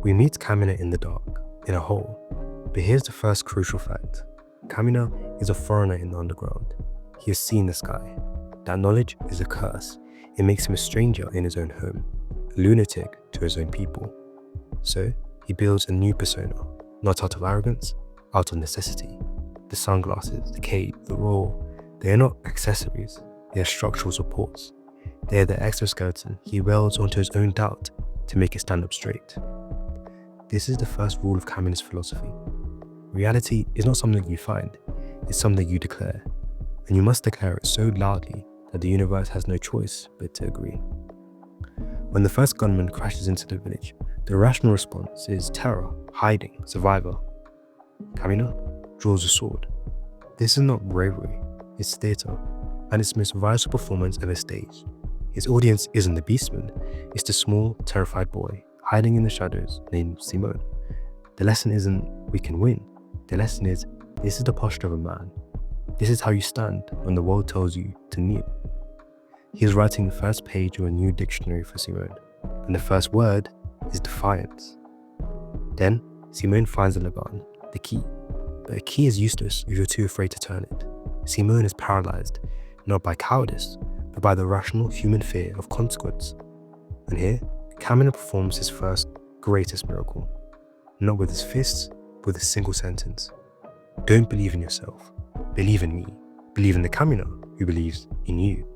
We meet Kamina in the dark, in a hole. But here's the first crucial fact. Kamina is a foreigner in the underground. He has seen the sky. That knowledge is a curse. It makes him a stranger in his own home, a lunatic to his own people. So he builds a new persona, not out of arrogance, out of necessity. The sunglasses, the cape, the roar, they are not accessories, they are structural supports. They are the exoskeleton he welds onto his own doubt to make it stand up straight. This is the first rule of Kamina's philosophy. Reality is not something you find, it's something you declare. And you must declare it so loudly that the universe has no choice but to agree. When the first gunman crashes into the village, the rational response is terror, hiding, survival. Kamina draws a sword. This is not bravery, it's theatre, and its most vital performance ever staged. His audience isn't the beastman, it's the small, terrified boy hiding in the shadows named Simone. The lesson isn't we can win, the lesson is this is the posture of a man. This is how you stand when the world tells you to kneel. He is writing the first page of a new dictionary for Simone, and the first word is defiance. Then Simone finds the Lagann, the key. But a key is useless if you're too afraid to turn it. Simone is paralyzed, not by cowardice, but by the rational human fear of consequence. And here, Kamina performs his first, greatest miracle. Not with his fists, but with a single sentence. Don't believe in yourself. Believe in me. Believe in the Kamina who believes in you.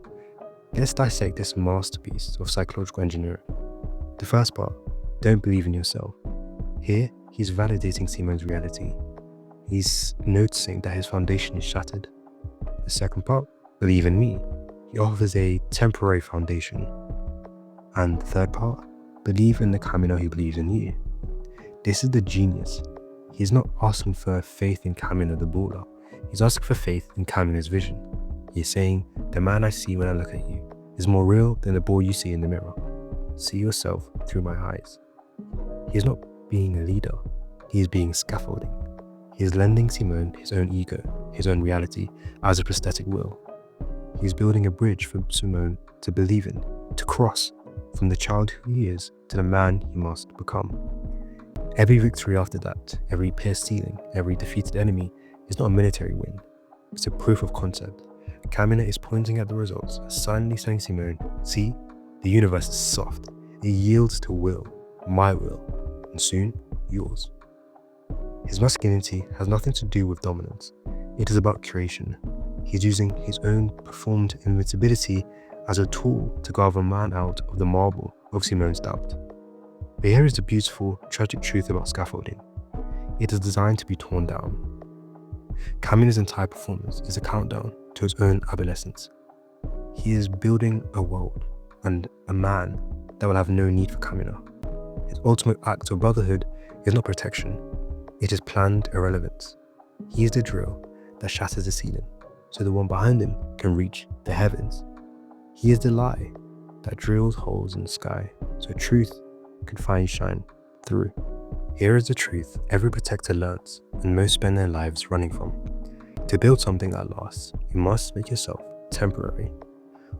Let's dissect this masterpiece of psychological engineering. The first part, don't believe in yourself. Here, he's validating Simone's reality. He's noticing that his foundation is shattered. The second part, believe in me. He offers a temporary foundation. And the third part, believe in the Kamina who believes in you. This is the genius. He's not asking for faith in Kamina the baller. He's asking for faith in Kamina's vision. He's saying, the man I see when I look at you is more real than the ball you see in the mirror. See yourself through my eyes. He is not being a leader. He is being scaffolding. He is lending Simone his own ego, his own reality, as a prosthetic will. He is building a bridge for Simone to believe in, to cross from the child who he is to the man he must become. Every victory after that, every pierced ceiling, every defeated enemy is not a military win. It's a proof of concept. Kamina is pointing at the results, silently saying Simone, see, the universe is soft. It yields to will, my will, and soon yours. His masculinity has nothing to do with dominance. It is about creation. He's using his own performed invincibility as a tool to carve a man out of the marble of Simone's doubt. But here is the beautiful, tragic truth about scaffolding. It is designed to be torn down. Kamina's entire performance is a countdown to his own adolescence. He is building a world and a man that will have no need for Kamina. His ultimate act of brotherhood is not protection, it is planned irrelevance. He is the drill that shatters the ceiling, so the one behind him can reach the heavens. He is the lie that drills holes in the sky, so truth can finally shine through. Here is the truth every protector learns, and most spend their lives running from. To build something that lasts, you must make yourself temporary.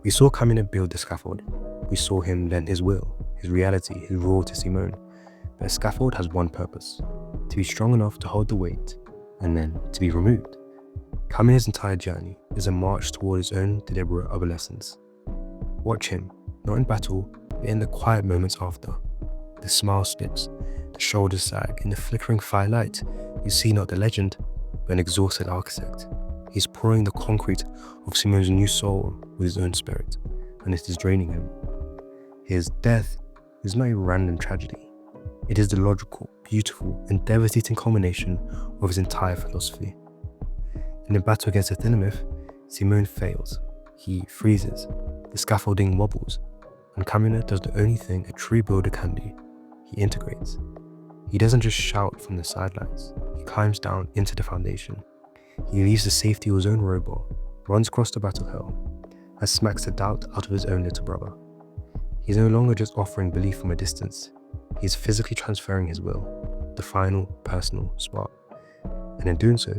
We saw Kamina build the scaffold. We saw him lend his will, his reality, his raw to Simone. But a scaffold has one purpose, to be strong enough to hold the weight, and then to be removed. Kamina's entire journey is a march toward his own deliberate adolescence. Watch him, not in battle, but in the quiet moments after. The smile slips, the shoulders sag, in the flickering firelight, you see not the legend, but an exhausted architect. He's pouring the concrete of Simone's new soul with his own spirit, and it is draining him. His death is not a random tragedy. It is the logical, beautiful, and devastating culmination of his entire philosophy. In the battle against the Thinamith, Simone fails. He freezes, the scaffolding wobbles, and Kamina does the only thing a true builder can do. He integrates. He doesn't just shout from the sidelines, he climbs down into the foundation. He leaves the safety of his own robot, runs across the battle hell, and smacks the doubt out of his own little brother. He's no longer just offering belief from a distance, he's physically transferring his will, the final personal spark. And in doing so,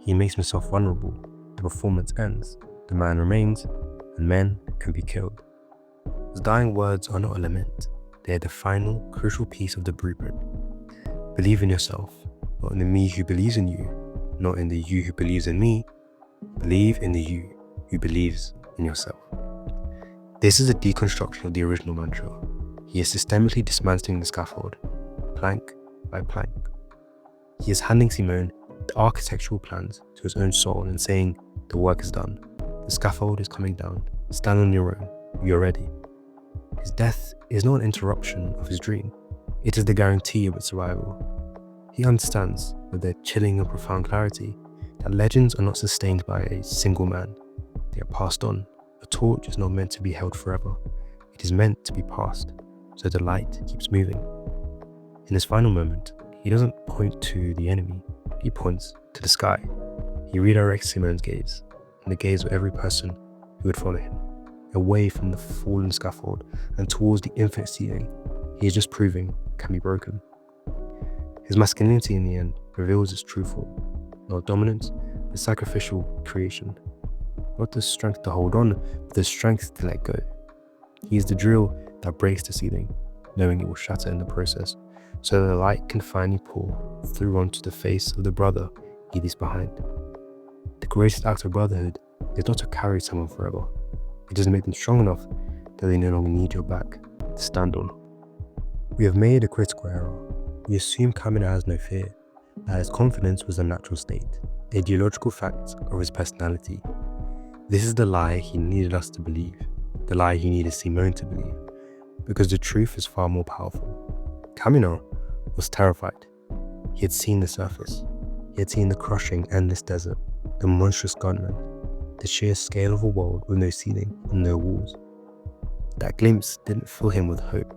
he makes himself vulnerable. The performance ends, the man remains, and men can be killed. His dying words are not a lament, They're the final, crucial piece of the blueprint. Believe in yourself, not in the me who believes in you, not in the you who believes in me. Believe in the you who believes in yourself. This is a deconstruction of the original mantra. He is systemically dismantling the scaffold, plank by plank. He is handing Simone the architectural plans to his own soul and saying, the work is done. The scaffold is coming down. Stand on your own. You're ready. His death is not an interruption of his dream. It is the guarantee of its survival. He understands, with their chilling and profound clarity, that legends are not sustained by a single man. They are passed on. A torch is not meant to be held forever. It is meant to be passed, so the light keeps moving. In his final moment, he doesn't point to the enemy. He points to the sky. He redirects Simone's gaze, and the gaze of every person who would follow him, away from the fallen scaffold and towards the infinite ceiling he is just proving can be broken. His masculinity in the end reveals its true form, not dominance, but sacrificial creation. Not the strength to hold on, but the strength to let go. He is the drill that breaks the ceiling, knowing it will shatter in the process, so that the light can finally pour through onto the face of the brother he leaves behind. The greatest act of brotherhood is not to carry someone forever. It doesn't make them strong enough that they no longer need your back to stand on. We have made a critical error. We assume Kamina has no fear, that his confidence was a natural state, the ideological fact of his personality. This is the lie he needed us to believe, the lie he needed Simone to believe, because the truth is far more powerful. Kamina was terrified. He had seen the surface. He had seen the crushing, endless desert, the monstrous gunmen, the sheer scale of a world with no ceiling and no walls. That glimpse didn't fill him with hope.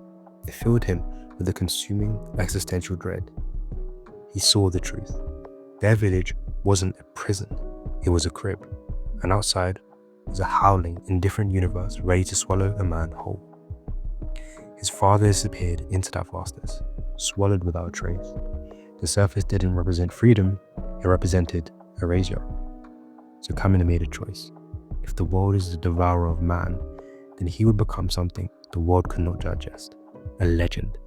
It filled him with a consuming existential dread. He saw the truth. Their village wasn't a prison, it was a crib, and outside was a howling, indifferent universe ready to swallow a man whole. His father disappeared into that vastness, swallowed without a trace. The surface didn't represent freedom, it represented erasure. So Kamina made a choice. If the world is the devourer of man, then he would become something the world could not digest, a legend,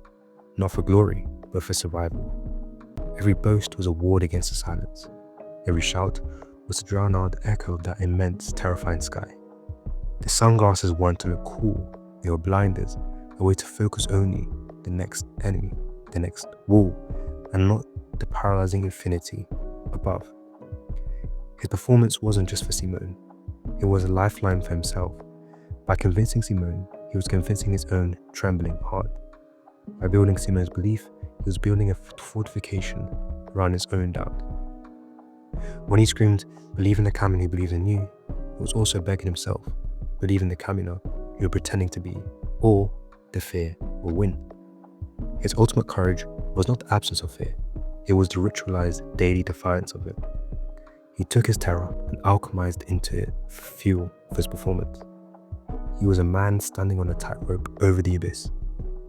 not for glory, but for survival. Every boast was a ward against the silence. Every shout was to drown out the echo of that immense, terrifying sky. The sunglasses weren't to look cool, they were blinders, a way to focus only the next enemy, the next wall, and not the paralyzing infinity above. His performance wasn't just for Simone, it was a lifeline for himself. By convincing Simone, he was convincing his own trembling heart. By building Simone's belief, he was building a fortification around his own doubt. When he screamed, "Believe in the Kamina who believes in you," he was also begging himself, "Believe in the Kamina you are pretending to be, or the fear will win." His ultimate courage was not the absence of fear, it was the ritualized daily defiance of it. He took his terror and alchemized into it fuel for his performance. He was a man standing on a tightrope over the abyss,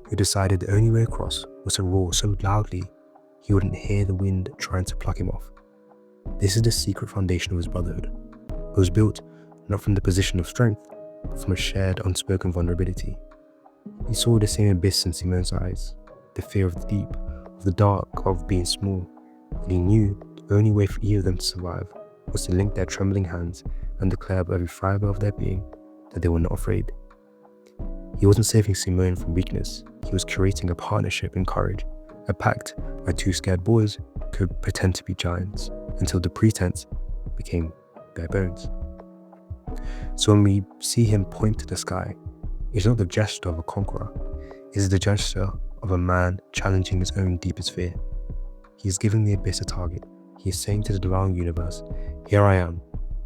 who decided the only way across was to roar so loudly he wouldn't hear the wind trying to pluck him off. This is the secret foundation of his brotherhood. It was built not from the position of strength, but from a shared unspoken vulnerability. He saw the same abyss in Simone's eyes, the fear of the deep, of the dark, of being small, and he knew the only way for either of them to survive was to link their trembling hands and declare by every fiber of their being that they were not afraid. He wasn't saving Simone from weakness, he was creating a partnership in courage, a pact where two scared boys could pretend to be giants until the pretense became bare bones. So when we see him point to the sky, it's not the gesture of a conqueror, it's the gesture of a man challenging his own deepest fear. He is giving the abyss a target. He is saying to the devouring universe, "Here I am,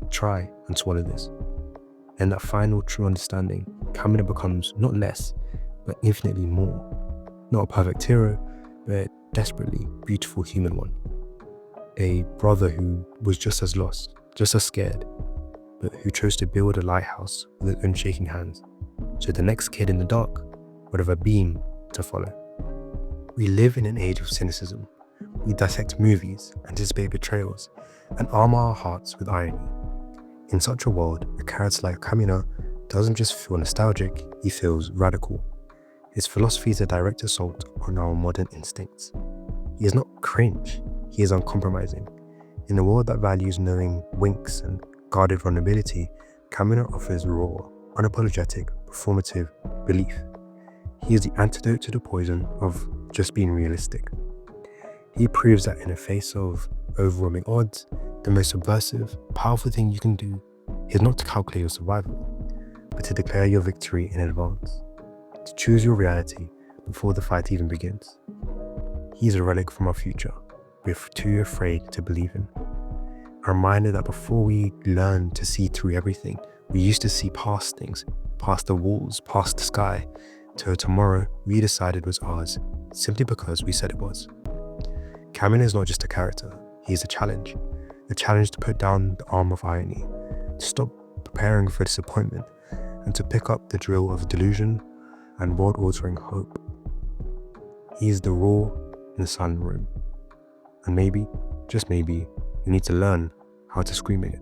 try and swallow this." And that final true understanding, Kamina becomes not less, but infinitely more. Not a perfect hero, but a desperately beautiful human one. A brother who was just as lost, just as scared, but who chose to build a lighthouse with his unshaking hands, so the next kid in the dark would have a beam to follow. We live in an age of cynicism. We dissect movies, anticipate betrayals, and armor our hearts with irony. In such a world, a character like Kamina doesn't just feel nostalgic, he feels radical. His philosophy is a direct assault on our modern instincts. He is not cringe, he is uncompromising. In a world that values knowing winks and guarded vulnerability, Kamina offers raw, unapologetic, performative belief. He is the antidote to the poison of just being realistic. He proves that in the face of overwhelming odds, the most subversive, powerful thing you can do is not to calculate your survival, but to declare your victory in advance, to choose your reality before the fight even begins. He is a relic from our future we're too afraid to believe in. A reminder that before we learn to see through everything, we used to see past things, past the walls, past the sky, to a tomorrow we decided was ours, simply because we said it was. Kamina is not just a character, he is a challenge to put down the arm of irony, to stop preparing for disappointment, and to pick up the drill of delusion and world-altering hope. He is the raw in the silent room, and maybe, just maybe, you need to learn how to scream it.